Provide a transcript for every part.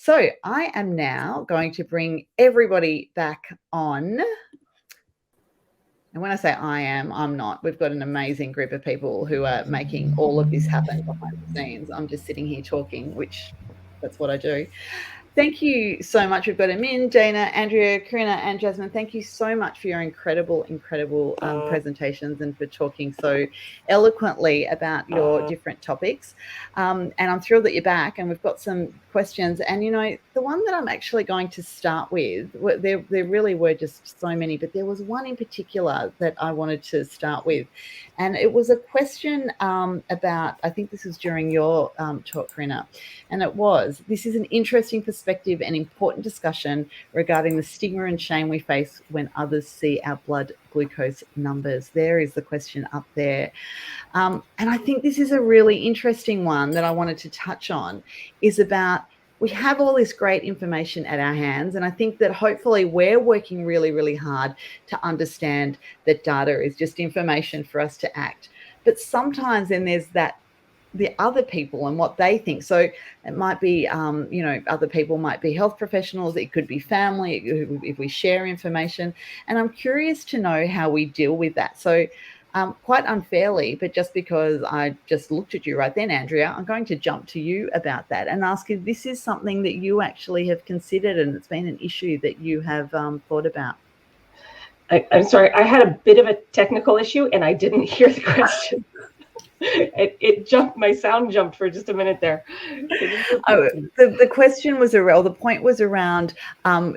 So I am now going to bring everybody back on. And when I say I'm not. We've got an amazing group of people who are making all of this happen behind the scenes. I'm just sitting here talking, which that's what I do. Thank you so much. We've got Amin, Dana, Andrea, Karina, and Jasmine. Thank you so much for your incredible presentations and for talking so eloquently about your different topics. And I'm thrilled that you're back, and we've got some questions. And, the one that I'm actually going to start with, there really were just so many, but there was one in particular that I wanted to start with. And it was a question about, I think this was during your talk, Karina, and this is an interesting perspective and important discussion regarding the stigma and shame we face when others see our blood glucose numbers. There is the question up there. And I think this is a really interesting one that I wanted to touch on, is about, we have all this great information at our hands, and I think that hopefully we're working really, really hard to understand that data is just information for us to act. But sometimes then there's the other people and what they think. So it might be, other people might be health professionals. It could be family if we share information. And I'm curious to know how we deal with that. So quite unfairly, but just because I just looked at you right then, Andrea, I'm going to jump to you about that and ask if this is something that you actually have considered and it's been an issue that you have thought about. I'm sorry, I had a bit of a technical issue and I didn't hear the question. It jumped, my sound jumped for just a minute there. The question was around, the point was around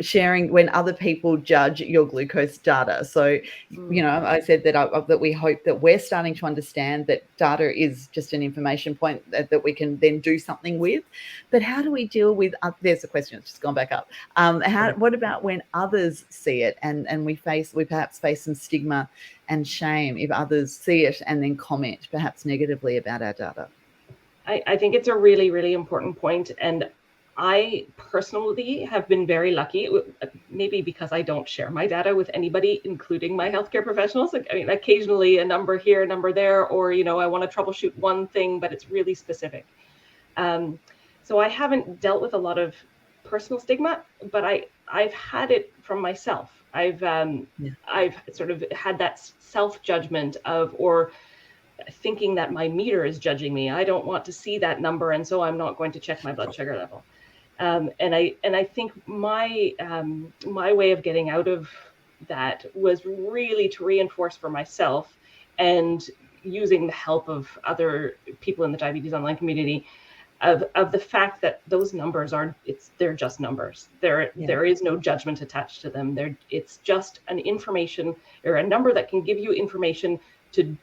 sharing when other people judge your glucose data. So, I said that we hope that we're starting to understand that data is just an information point that we can then do something with. But how do we deal with, there's a question, it's just gone back up. What about when others see it and we perhaps face some stigma and shame if others see it and then comment perhaps negatively about our data? I think it's a really, really important point. And I personally have been very lucky, maybe because I don't share my data with anybody, including my healthcare professionals. Occasionally a number here, a number there, or, I want to troubleshoot one thing, but it's really specific. So I haven't dealt with a lot of personal stigma, but I've had it from myself. I've sort of had that self-judgment or thinking that my meter is judging me. I don't want to see that number, and so I'm not going to check my blood sugar level. And I think my way of getting out of that was really to reinforce for myself, and using the help of other people in the diabetes online community, of the fact that those numbers they're just numbers. There is no judgment attached to them. It's just an information, or a number that can give you information to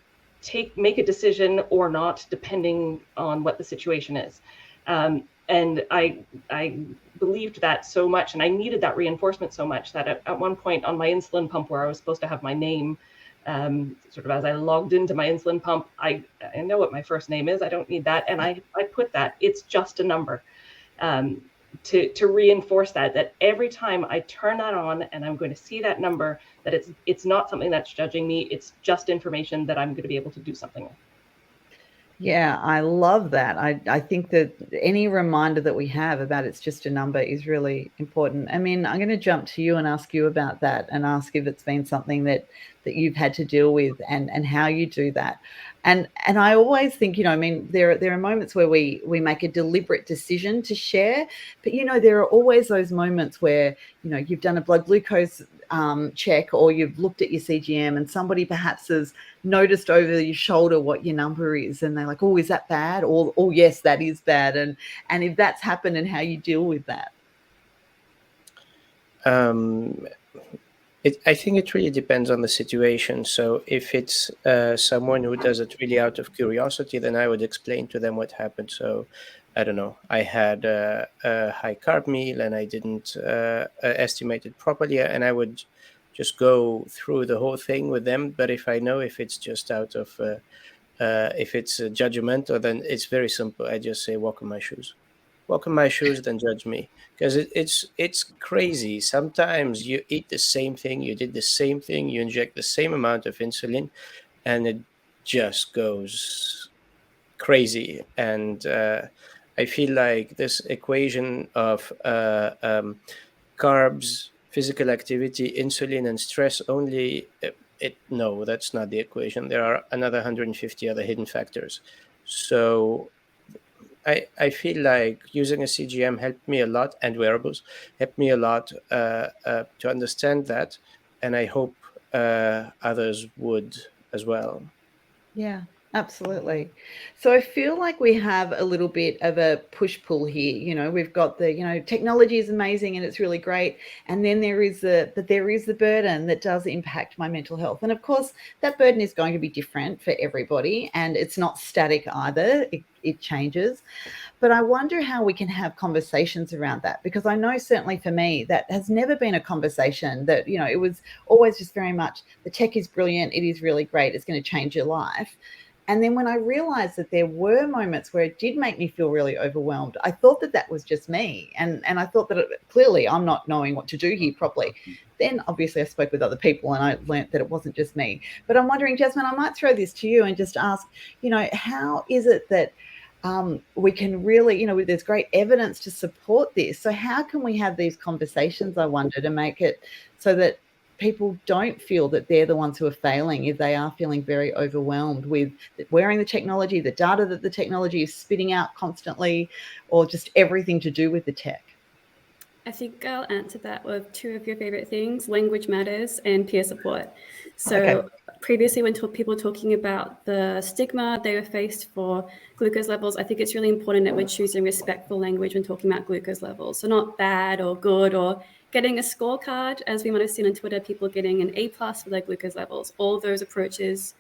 make a decision or not, depending on what the situation is. And I believed that so much, and I needed that reinforcement so much, that at one point on my insulin pump, where I was supposed to have my name, sort of as I logged into my insulin pump, I know what my first name is. I don't need that. And I put that, it's just a number, to reinforce that every time I turn that on and I'm going to see that number, that it's not something that's judging me. It's just information that I'm going to be able to do something with. Yeah, I love that. I think that any reminder that we have about it's just a number is really important. I mean, I'm going to jump to you and ask you about that, and ask if it's been something that you've had to deal with, and how you do that. And I always think, there are moments where we make a deliberate decision to share, but there are always those moments where you've done a blood glucose check, or you've looked at your CGM, and somebody perhaps has noticed over your shoulder what your number is, and they're like, oh, is that bad? Or, oh yes, that is bad. And if that's happened, and how you deal with that. I think it really depends on the situation. So if it's someone who does it really out of curiosity, then I would explain to them what happened. So I don't know, I had a high carb meal and I didn't estimate it properly, and I would just go through the whole thing with them. But if I know if it's just out of if it's judgmental, then it's very simple. I just say, walk in my shoes. Walk in my shoes, then judge me. Because it's crazy. Sometimes you eat the same thing, you did the same thing, you inject the same amount of insulin, and it just goes crazy. And I feel like this equation of carbs, physical activity, insulin, and stress only, no, that's not the equation. There are another 150 other hidden factors. So I feel like using a CGM helped me a lot, and wearables helped me a lot to understand that, and I hope others would as well. Yeah, absolutely. So I feel like we have a little bit of a push-pull here. We've got the, technology is amazing and it's really great. And then there is the burden that does impact my mental health. And of course, that burden is going to be different for everybody, and it's not static either. It changes. But I wonder how we can have conversations around that, because I know certainly for me that has never been a conversation that, it was always just very much the tech is brilliant. It is really great. It's going to change your life. And then when I realized that there were moments where it did make me feel really overwhelmed, I thought that was just me. And I thought that clearly I'm not knowing what to do here properly. Then obviously I spoke with other people and I learned that it wasn't just me. But I'm wondering, Jasmine, I might throw this to you and just ask, how is it that we can really, there's great evidence to support this. So how can we have these conversations, I wonder, to make it so that people don't feel that they're the ones who are failing if they are feeling very overwhelmed with wearing the technology, the data that the technology is spitting out constantly, or just everything to do with the tech? I think I'll answer that with two of your favorite things: language matters and peer support. So previously when people were talking about the stigma they were faced for glucose levels, I think it's really important that we're choosing respectful language when talking about glucose levels. So not bad or good or getting a scorecard, as we might have seen on Twitter, people getting an A+ for their glucose levels. All those approaches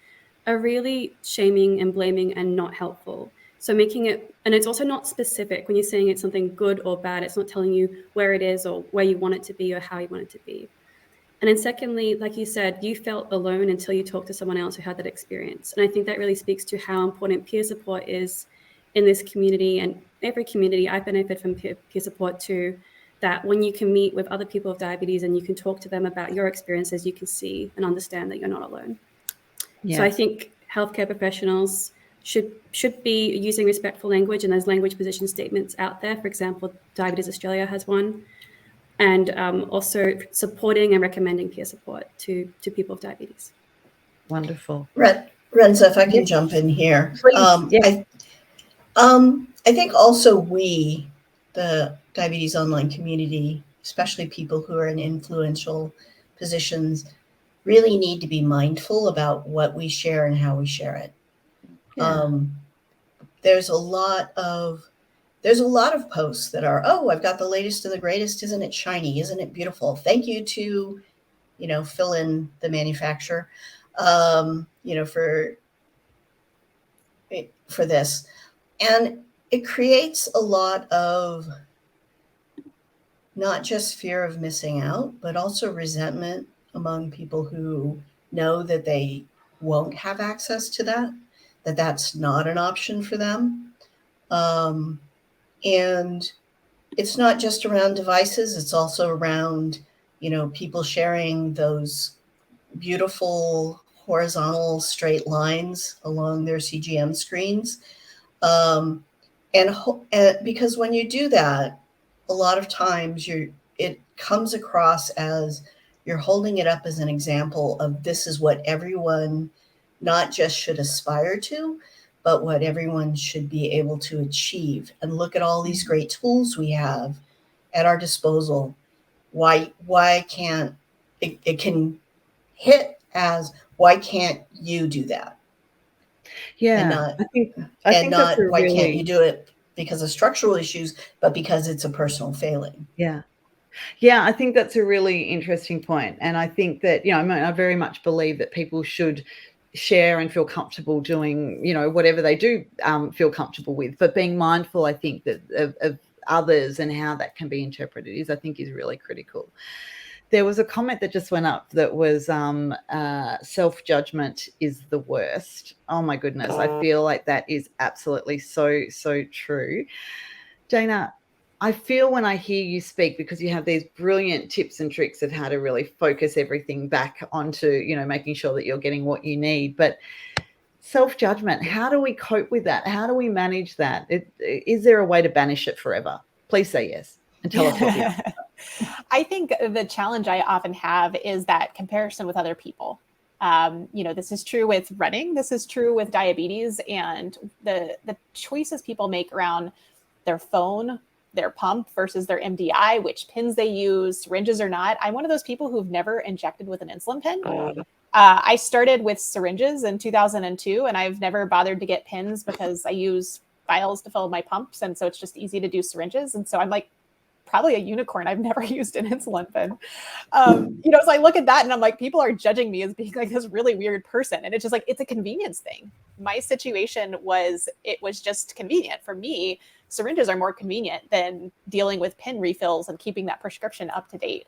are really shaming and blaming and not helpful. So making it, and it's also not specific when you're saying it's something good or bad. It's not telling you where it is or where you want it to be or how you want it to be. And then secondly, like you said, you felt alone until you talked to someone else who had that experience. And I think that really speaks to how important peer support is in this community, and every community. I benefit from peer support too, that when you can meet with other people with diabetes and you can talk to them about your experiences, you can see and understand that you're not alone. Yeah. So I think healthcare professionals should be using respectful language, and there's language position statements out there. For example, Diabetes Australia has one. And also supporting and recommending peer support to people with diabetes. Wonderful. Renza, if I can jump in here. Yes. I think also we, the diabetes online community, especially people who are in influential positions, really need to be mindful about what we share and how we share it. Yeah. There's a lot of posts that are, oh, I've got the latest and the greatest. Isn't it shiny? Isn't it beautiful? Thank you to, fill in the manufacturer, for this. And it creates a lot of not just fear of missing out, but also resentment among people who know that they won't have access to that's not an option for them. And it's not just around devices, it's also around, people sharing those beautiful horizontal straight lines along their CGM screens. And because when you do that, a lot of times it comes across as you're holding it up as an example of this is what everyone not just should aspire to, but what everyone should be able to achieve. And look at all these great tools we have at our disposal. Why can't it can hit as, why can't you do that? Yeah, and not why can't you do it because of structural issues, but because it's a personal failing. Yeah. Yeah, I think that's a really interesting point. And I think that, I very much believe that people should share and feel comfortable doing, whatever they do feel comfortable with. But being mindful, I think, that of others and how that can be interpreted is really critical. There was a comment that just went up that was self-judgment is the worst. Oh, my goodness. I feel like that is absolutely so, so true. Dana, I feel when I hear you speak, because you have these brilliant tips and tricks of how to really focus everything back onto, making sure that you're getting what you need. But self-judgment, how do we cope with that? How do we manage that? Is there a way to banish it forever? Please say yes and tell us what you I think the challenge I often have is that comparison with other people. This is true with running. This is true with diabetes, and the choices people make around their phone, their pump versus their MDI, which pins they use, syringes or not. I'm one of those people who've never injected with an insulin pen. I started with syringes in 2002, and I've never bothered to get pins because I use vials to fill my pumps. And so it's just easy to do syringes. And so I'm like, probably a unicorn. I've never used an insulin pen. So I look at that and I'm like, people are judging me as being like this really weird person. And it's just like, it's a convenience thing. My situation was, it was just convenient for me. Syringes are more convenient than dealing with pen refills and keeping that prescription up to date.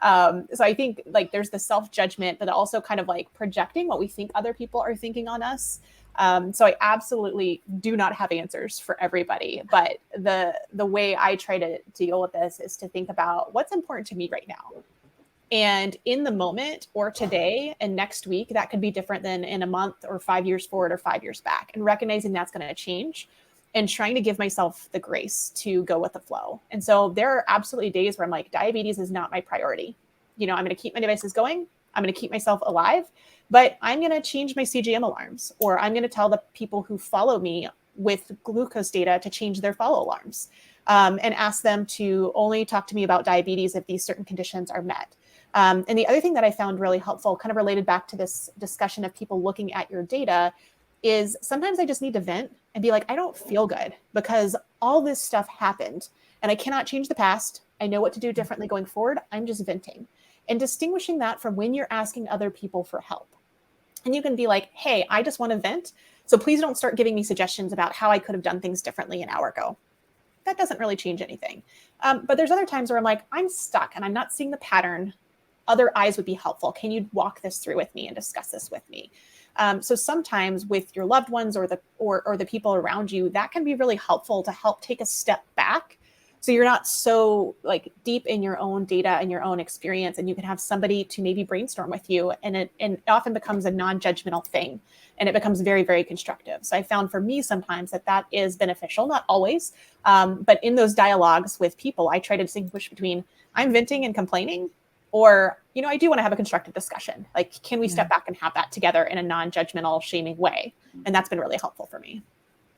So I think like there's the self-judgment, but also kind of like projecting what we think other people are thinking on us. So I absolutely do not have answers for everybody, but the way I try to deal with this is to think about what's important to me right now. And in the moment or today and next week, that could be different than in a month or 5 years forward or 5 years back, and recognizing that's going to change and trying to give myself the grace to go with the flow. And so there are absolutely days where I'm like, diabetes is not my priority. I'm going to keep my devices going. I'm going to keep myself alive, but I'm going to change my CGM alarms, or I'm going to tell the people who follow me with glucose data to change their follow alarms, and ask them to only talk to me about diabetes if these certain conditions are met. And the other thing that I found really helpful, kind of related back to this discussion of people looking at your data, is sometimes I just need to vent and be like, I don't feel good because all this stuff happened and I cannot change the past. I know what to do differently going forward. I'm just venting. And distinguishing that from when you're asking other people for help. And you can be like, hey, I just want to vent. So please don't start giving me suggestions about how I could have done things differently an hour ago. That doesn't really change anything. But there's other times where I'm like, I'm stuck and I'm not seeing the pattern. Other eyes would be helpful. Can you walk this through with me and discuss this with me? So sometimes with your loved ones or the people around you, that can be really helpful to help take a step back. So you're not so like deep in your own data and your own experience, and you can have somebody to maybe brainstorm with you, and it often becomes a non-judgmental thing, and it becomes very, very constructive. So I found for me sometimes that is beneficial, not always, but in those dialogues with people, I try to distinguish between I'm venting and complaining, or I do want to have a constructive discussion. Like, can we step back and have that together in a non-judgmental, shaming way? And that's been really helpful for me.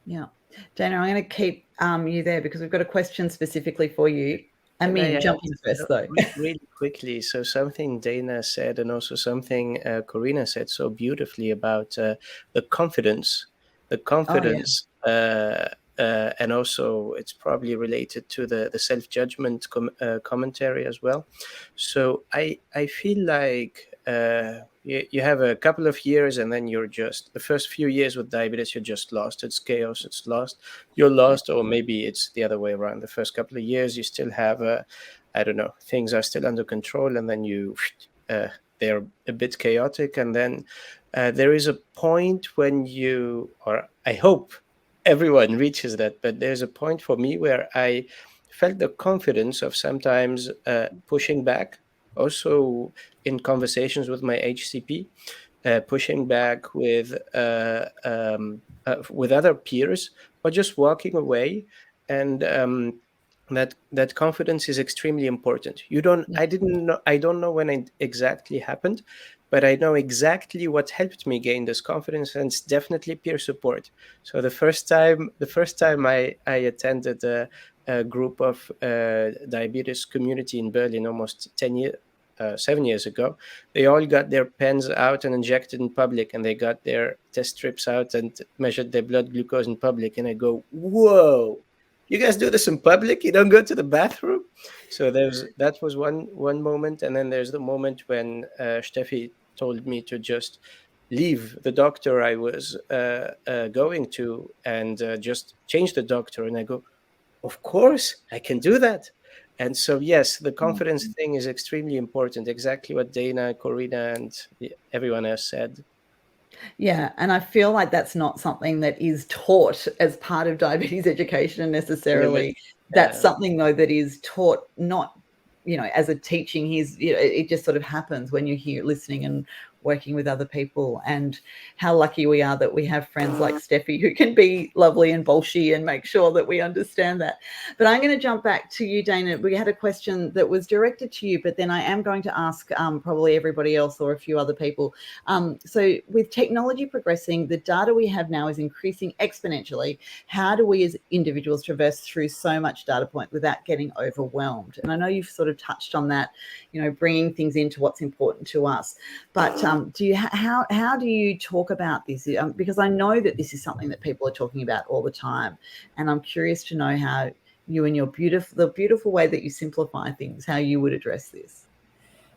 Yeah. Dana, I'm going to keep you there because we've got a question specifically for you. I mean, jump in first, though. Really quickly. So something Dana said, and also something Corina said so beautifully about the confidence. And also it's probably related to the self-judgment commentary as well. So I feel like you have a couple of years, and then you're just, the first few years with diabetes, you're just lost. It's chaos. It's lost. You're lost, or maybe it's the other way around. The first couple of years, you still have I don't know, things are still under control, and then they're a bit chaotic, and then there is a point when you, or I hope everyone reaches that, but there's a point for me where I felt the confidence of sometimes pushing back, also in conversations with my HCP, pushing back with other peers, or just walking away. And that confidence is extremely important. I don't know when it exactly happened, but I know exactly what helped me gain this confidence, and it's definitely peer support. So the first time I attended a group of diabetes community in Berlin almost 7 years ago, they all got their pens out and injected in public, and they got their test strips out and measured their blood glucose in public. And I go, whoa, you guys do this in public? You don't go to the bathroom? So that was one moment. And then there's the moment when Steffi told me to just leave the doctor I was going to and just change the doctor. And I go, of course, I can do that. And so, yes, the confidence thing is extremely important. Exactly what Dana, Corina, and everyone else said. Yeah, and I feel like that's not something that is taught as part of diabetes education necessarily. That's something, though, that is taught not, as a teaching. It just sort of happens when you're here listening and working with other people, and how lucky we are that we have friends like Steffi who can be lovely and bolshy and make sure that we understand that. But I'm going to jump back to you, Dana. We had a question that was directed to you, but then I am going to ask probably everybody else or a few other people. So with technology progressing, the data we have now is increasing exponentially. How do we as individuals traverse through so much data point without getting overwhelmed? And I know you've sort of touched on that, you know, bringing things into what's important to us. But do you how do you talk about this? Because I know that this is something that people are talking about all the time, and I'm curious to know how you and the beautiful way that you simplify things, how you would address this.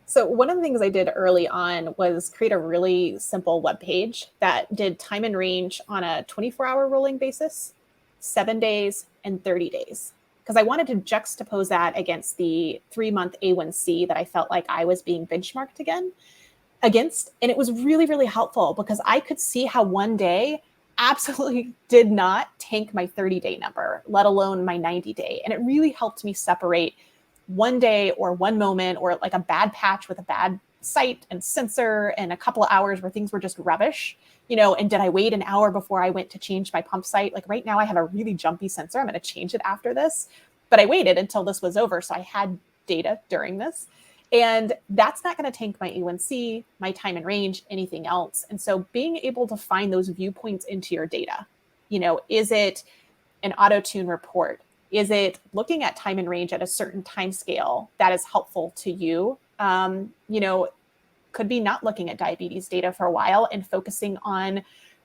So one of the things I did early on was create a really simple web page that did time and range on a 24-hour rolling basis, 7 days, and 30 days. Because I wanted to juxtapose that against the 3-month A1C that I felt like I was being benchmarked against. And it was really, really helpful because I could see how one day absolutely did not tank my 30-day number, let alone my 90-day. And it really helped me separate one day or one moment or like a bad patch with a bad site and sensor and a couple of hours where things were just rubbish, you know, and did I wait an hour before I went to change my pump site? Like right now I have a really jumpy sensor. I'm going to change it after this, but I waited until this was over. So I had data during this, and that's not going to tank my A1C, my time and range, anything else. And so being able to find those viewpoints into your data, you know, is it an auto tune report? Is it looking at time and range at a certain time scale that is helpful to you? You know, could be not looking at diabetes data for a while and focusing on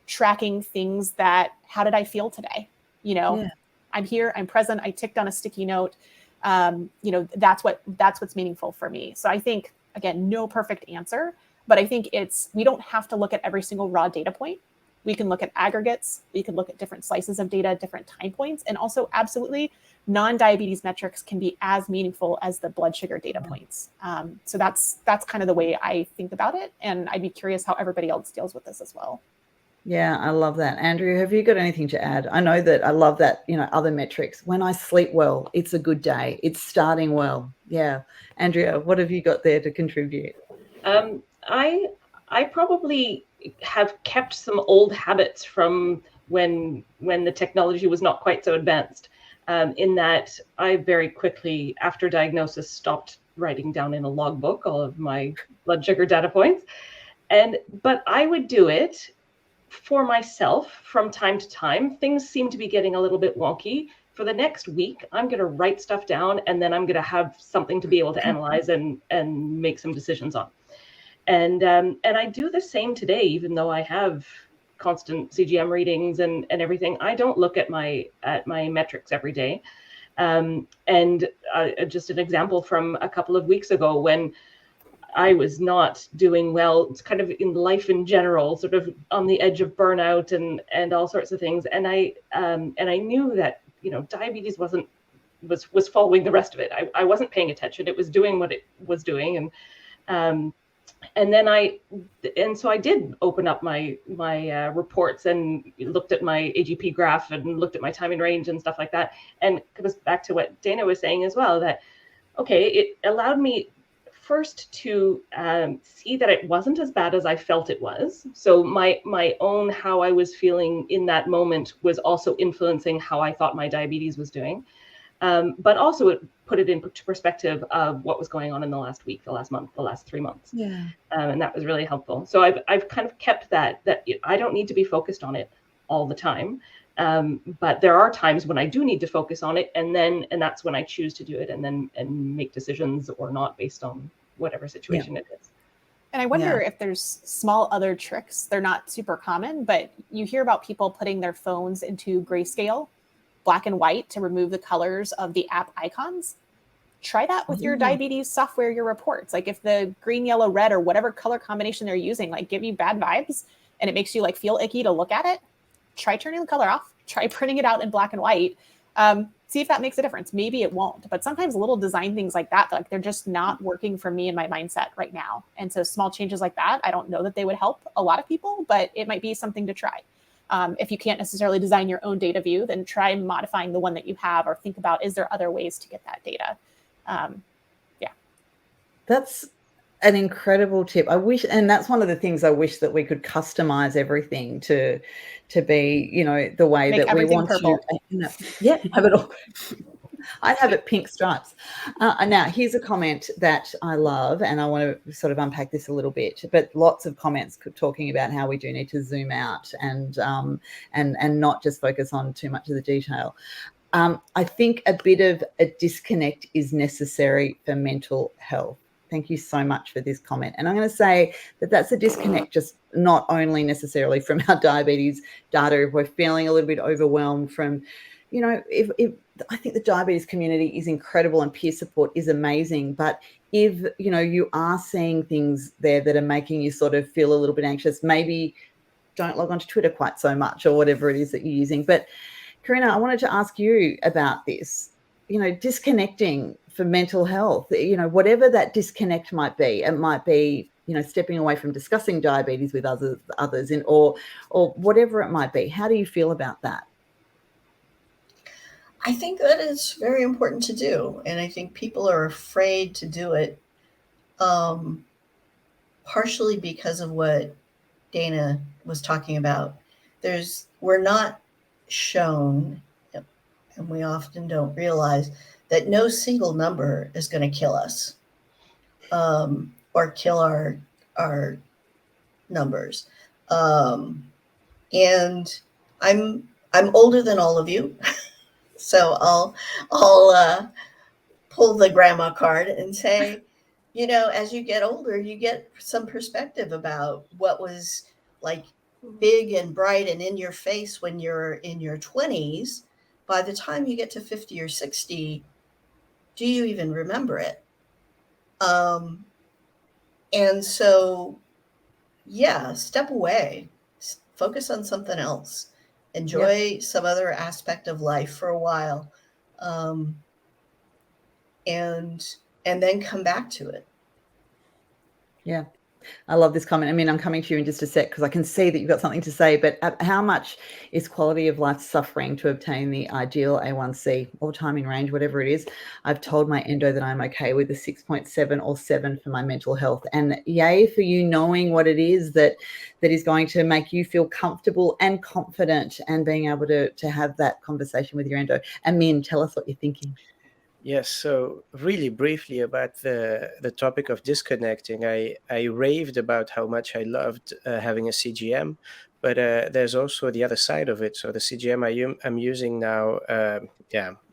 tracking things that, how did I feel today? You know, I'm here, I'm present, I ticked on a sticky note. You know, that's what's meaningful for me. So I think, again, no perfect answer, but I think we don't have to look at every single raw data point. We can look at aggregates. We can look at different slices of data, different time points, and also absolutely non-diabetes metrics can be as meaningful as the blood sugar data points. So that's kind of the way I think about it. And I'd be curious how everybody else deals with this as well. Yeah, I love that. Andrew, have you got anything to add? I know that I love that, you know, other metrics. When I sleep well, it's a good day. It's starting well. Yeah. Andrea, what have you got there to contribute? I probably have kept some old habits from when the technology was not quite so advanced, in that I very quickly, after diagnosis, stopped writing down in a logbook all of my blood sugar data points. But I would do it for myself from time to time. Things seem to be getting a little bit wonky. For the next week, I'm going to write stuff down, and then I'm going to have something to be able to analyze and make some decisions on. And I do the same today, even though I have constant CGM readings and everything. I don't look at my metrics every day. And just an example from a couple of weeks ago when I was not doing well, it's kind of in life in general, sort of on the edge of burnout and all sorts of things. And I knew that, you know, diabetes was following the rest of it. I wasn't paying attention. It was doing what it was doing. So I did open up my reports and looked at my AGP graph and looked at my time and range and stuff like that. And it goes back to what Dana was saying as well, that, okay, it allowed me first to see that it wasn't as bad as I felt it was. So my own how I was feeling in that moment was also influencing how I thought my diabetes was doing. But also it put it into perspective of what was going on in the last week, the last month, the last 3 months. Yeah. And that was really helpful. So I've kind of kept that I don't need to be focused on it all the time. But there are times when I do need to focus on it, and that's when I choose to do it and make decisions or not based on whatever situation it is. And I wonder if there's small other tricks. They're not super common, but you hear about people putting their phones into grayscale, black and white, to remove the colors of the app icons. Try that with your diabetes software, your reports. Like if the green, yellow, red, or whatever color combination they're using, like give you bad vibes and it makes you like feel icky to look at it, try turning the color off, try printing it out in black and white. See if that makes a difference. Maybe it won't, but sometimes little design things like that, like they're just not working for me in my mindset right now. And so small changes like that, I don't know that they would help a lot of people, but it might be something to try. If you can't necessarily design your own data view, then try modifying the one that you have, or think about, is there other ways to get that data? That's an incredible tip. I wish, and that's one of the things I wish, that we could customize everything to be, you know, the way Make that we everything want purple. to. You know, yeah, have it all. I'd have it pink stripes. Now, here's a comment that I love, and I want to sort of unpack this a little bit. But lots of comments talking about how we do need to zoom out and not just focus on too much of the detail. I think a bit of a disconnect is necessary for mental health. Thank you so much for this comment. And I'm going to say that that's a disconnect, just not only necessarily from our diabetes data. If we're feeling a little bit overwhelmed from, you know, if I think the diabetes community is incredible and peer support is amazing, but if, you know, you are seeing things there that are making you sort of feel a little bit anxious, maybe don't log onto Twitter quite so much or whatever it is that you're using. But Karina, I wanted to ask you about this, you know, disconnecting for mental health, you know, whatever that disconnect might be. It might be, you know, stepping away from discussing diabetes with others or whatever it might be. How do you feel about that? I think that is very important to do. And I think people are afraid to do it, partially because of what Dana was talking about. We're not shown, and we often don't realize, that no single number is going to kill us, or kill our numbers. And I'm older than all of you, so I'll pull the grandma card and say, you know, as you get older, you get some perspective about what was like big and bright and in your face when you're in your 20s. By the time you get to 50 or 60, do you even remember it? And so, yeah, step away, focus on something else, enjoy some other aspect of life for a while, and then come back to it. Yeah. I love this comment. I mean, I'm coming to you in just a sec because I can see that you've got something to say, but how much is quality of life suffering to obtain the ideal A1C or time in range, whatever it is? I've told my endo that I'm okay with a 6.7 or 7 for my mental health. And yay for you knowing what it is that is going to make you feel comfortable and confident and being able to have that conversation with your endo. And Min, tell us what you're thinking. Yes, so really briefly about the topic of disconnecting, I raved about how much I loved having a CGM, but there's also the other side of it. So the CGM I'm using now, I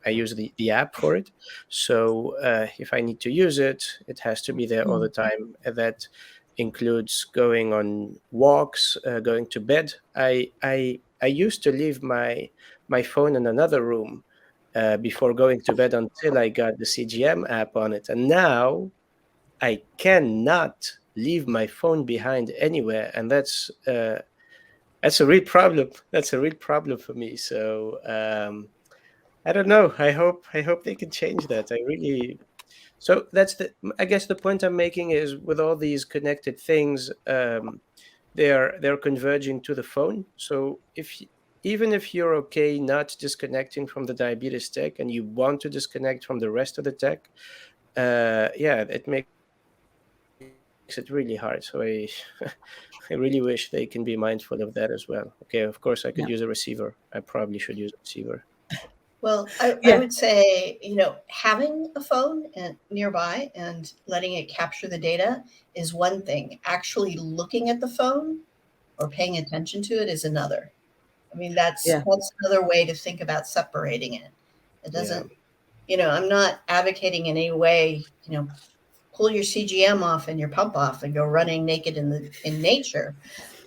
use the app for it. So if I need to use it, it has to be there all the time. That includes going on walks, going to bed. I used to leave my phone in another room before going to bed until I got the CGM app on it. And now I cannot leave my phone behind anywhere. And that's a real problem. That's a real problem for me. So I don't know. I hope they can change that. So I guess the point I'm making is, with all these connected things, they're converging to the phone. So even if you're okay not disconnecting from the diabetes tech and you want to disconnect from the rest of the tech, it makes it really hard. So I really wish they can be mindful of that as well. Okay, of course I could use a receiver. I probably should use a receiver. Well, I would say, you know, having a phone nearby and letting it capture the data is one thing. Actually looking at the phone or paying attention to it is another. I mean, that's another way to think about separating it. It doesn't, you know, I'm not advocating in any way, you know, pull your CGM off and your pump off and go running naked in nature.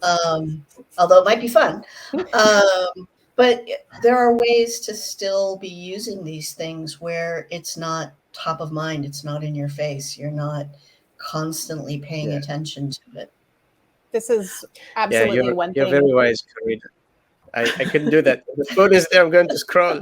Although it might be fun. But there are ways to still be using these things where it's not top of mind. It's not in your face. You're not constantly paying attention to it. This is absolutely one thing. You're very wise, Karina. I couldn't do that. The phone is there. I'm going to scroll.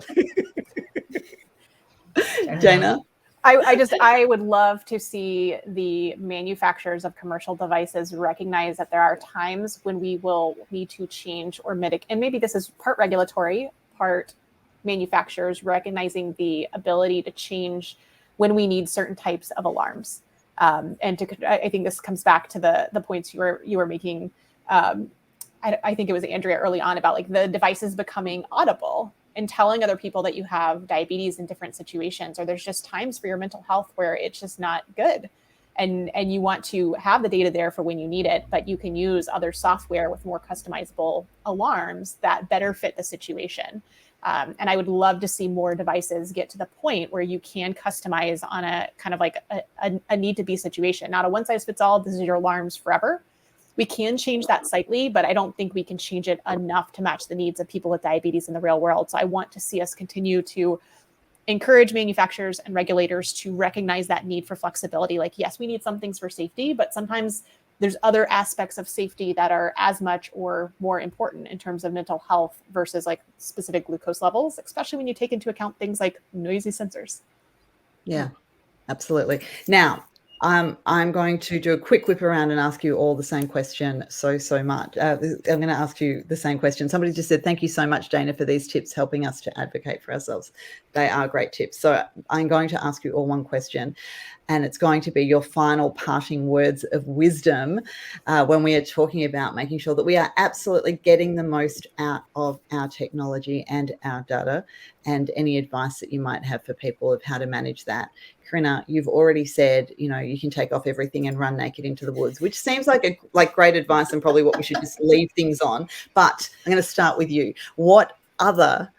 Dana? I would love to see the manufacturers of commercial devices recognize that there are times when we will need to change or mitigate. And maybe this is part regulatory, part manufacturers recognizing the ability to change when we need certain types of alarms. I think this comes back to the points you were making. I think it was Andrea early on about like the devices becoming audible and telling other people that you have diabetes in different situations, or there's just times for your mental health where it's just not good. And you want to have the data there for when you need it, but you can use other software with more customizable alarms that better fit the situation. And I would love to see more devices get to the point where you can customize on a kind of like a need to be situation, not a one size fits all. This is your alarms forever. We can change that slightly, but I don't think we can change it enough to match the needs of people with diabetes in the real world. So I want to see us continue to encourage manufacturers and regulators to recognize that need for flexibility. Like, yes, we need some things for safety, but sometimes there's other aspects of safety that are as much or more important in terms of mental health versus like specific glucose levels, especially when you take into account things like noisy sensors. Yeah, absolutely. Now, I'm going to do a quick whip around and ask you all the same question so much. I'm going to ask you the same question. Somebody just said, thank you so much, Dana, for these tips, helping us to advocate for ourselves. They are great tips. So I'm going to ask you all one question, and it's going to be your final parting words of wisdom when we are talking about making sure that we are absolutely getting the most out of our technology and our data, and any advice that you might have for people of how to manage that. Corinna, you've already said, you can take off everything and run naked into the woods, which seems like great advice and probably what we should just leave things on. But I'm going to start with you. What other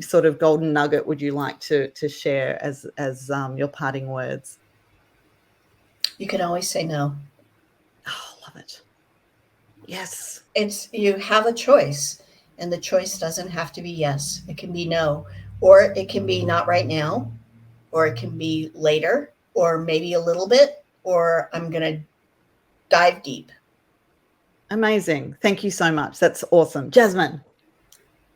sort of golden nugget would you like to share as your parting words? You can always say no. Oh, love it. Yes. You have a choice, and the choice doesn't have to be yes. It can be no, or it can be not right now, or it can be later, or maybe a little bit, or I'm going to dive deep. Amazing. Thank you so much. That's awesome. Jasmine.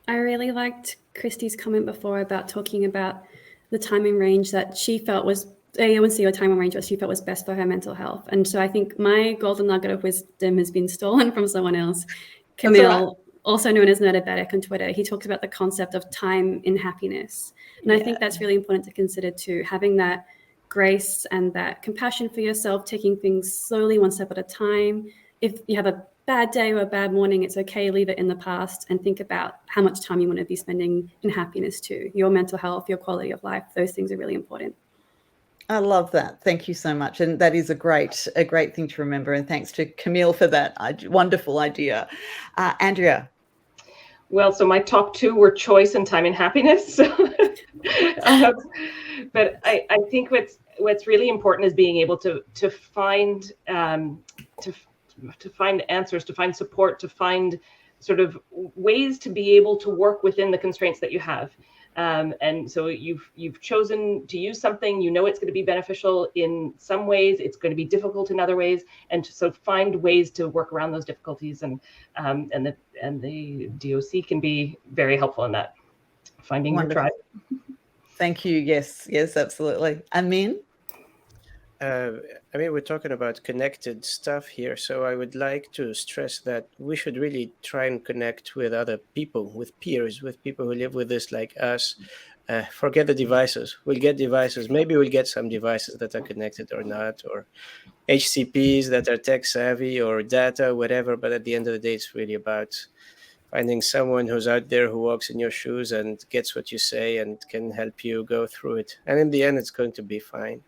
I really liked Christy's comment before about talking about the timing range that she felt was A1C or timing range what she felt was best for her mental health. And so I think my golden nugget of wisdom has been stolen from someone else. Camille, also known as Nerdabetic on Twitter, he talks about the concept of time in happiness. And I think that's really important to consider too, having that grace and that compassion for yourself, taking things slowly, one step at a time. If you have a bad day or a bad morning, it's okay, leave it in the past and think about how much time you want to be spending in happiness too. Your mental health, your quality of life, those things are really important. I love that. Thank you so much. And that is a great thing to remember. And thanks to Camille for that wonderful idea. Andrea. Well, so my top two were choice and time and happiness. But I think what's really important is being able to find to find answers, to find support, to find sort of ways to be able to work within the constraints that you have. And so you've chosen to use something, it's going to be beneficial in some ways, it's going to be difficult in other ways, and so find ways to work around those difficulties. And the DOC can be very helpful in that, finding Wonderful. your tribe. Thank you. Yes, absolutely. Amin? We're talking about connected stuff here, so I would like to stress that we should really try and connect with other people, with peers, with people who live with this like us. Forget the devices. We'll get devices. Maybe we'll get some devices that are connected or not, or HCPs that are tech savvy, or data, whatever. But at the end of the day, it's really about finding someone who's out there who walks in your shoes and gets what you say and can help you go through it. And in the end, it's going to be fine.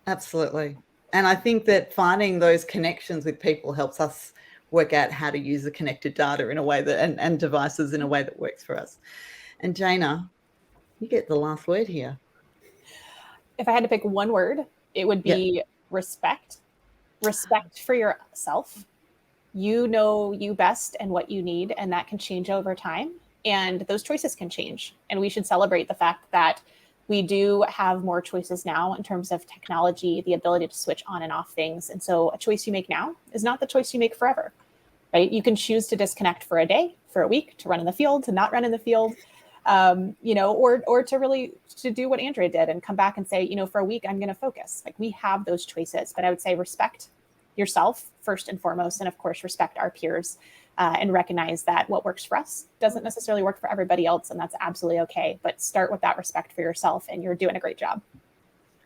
Absolutely. And I think that finding those connections with people helps us work out how to use the connected data in a way that and devices in a way that works for us. And Jana, you get the last word here. If I had to pick one word, it would be respect. Respect for yourself. You know you best and what you need, and that can change over time. And those choices can change. And we should celebrate the fact that we do have more choices now in terms of technology, the ability to switch on and off things. And so a choice you make now is not the choice you make forever, right? You can choose to disconnect for a day, for a week, to run in the field, to not run in the field, or to really to do what Andrea did and come back and say, for a week, I'm going to focus. Like, we have those choices, but I would say respect yourself first and foremost. And of course, respect our peers. And recognize that what works for us doesn't necessarily work for everybody else, and that's absolutely okay. But start with that respect for yourself, and you're doing a great job.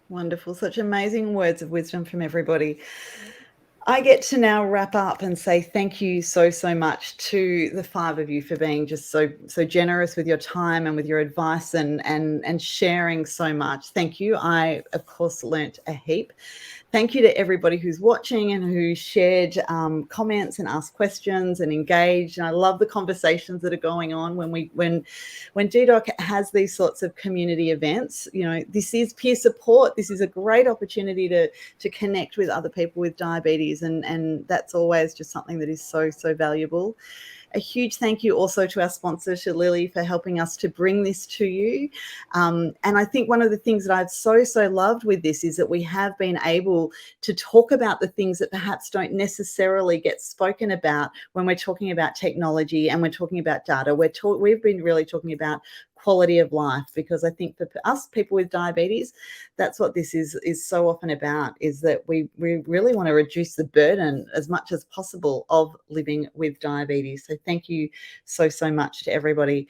Wonderful. Such amazing words of wisdom from everybody. I get to now wrap up and say thank you so much to the 5 of you for being just so generous with your time and with your advice and sharing so much. Thank you. I, of course, learnt a heap. Thank you to everybody who's watching and who shared comments and asked questions and engaged. And I love the conversations that are going on when dedoc has these sorts of community events. You know, this is peer support. This is a great opportunity to connect with other people with diabetes, and that's always just something that is so valuable. A huge thank you also to our sponsor, to Lily, for helping us to bring this to you. And I think one of the things that I've so loved with this is that we have been able to talk about the things that perhaps don't necessarily get spoken about when we're talking about technology and we're talking about data. We've been really talking about quality of life, because I think for us people with diabetes, that's what this is so often about, is that we really want to reduce the burden as much as possible of living with diabetes. So thank you so much to everybody.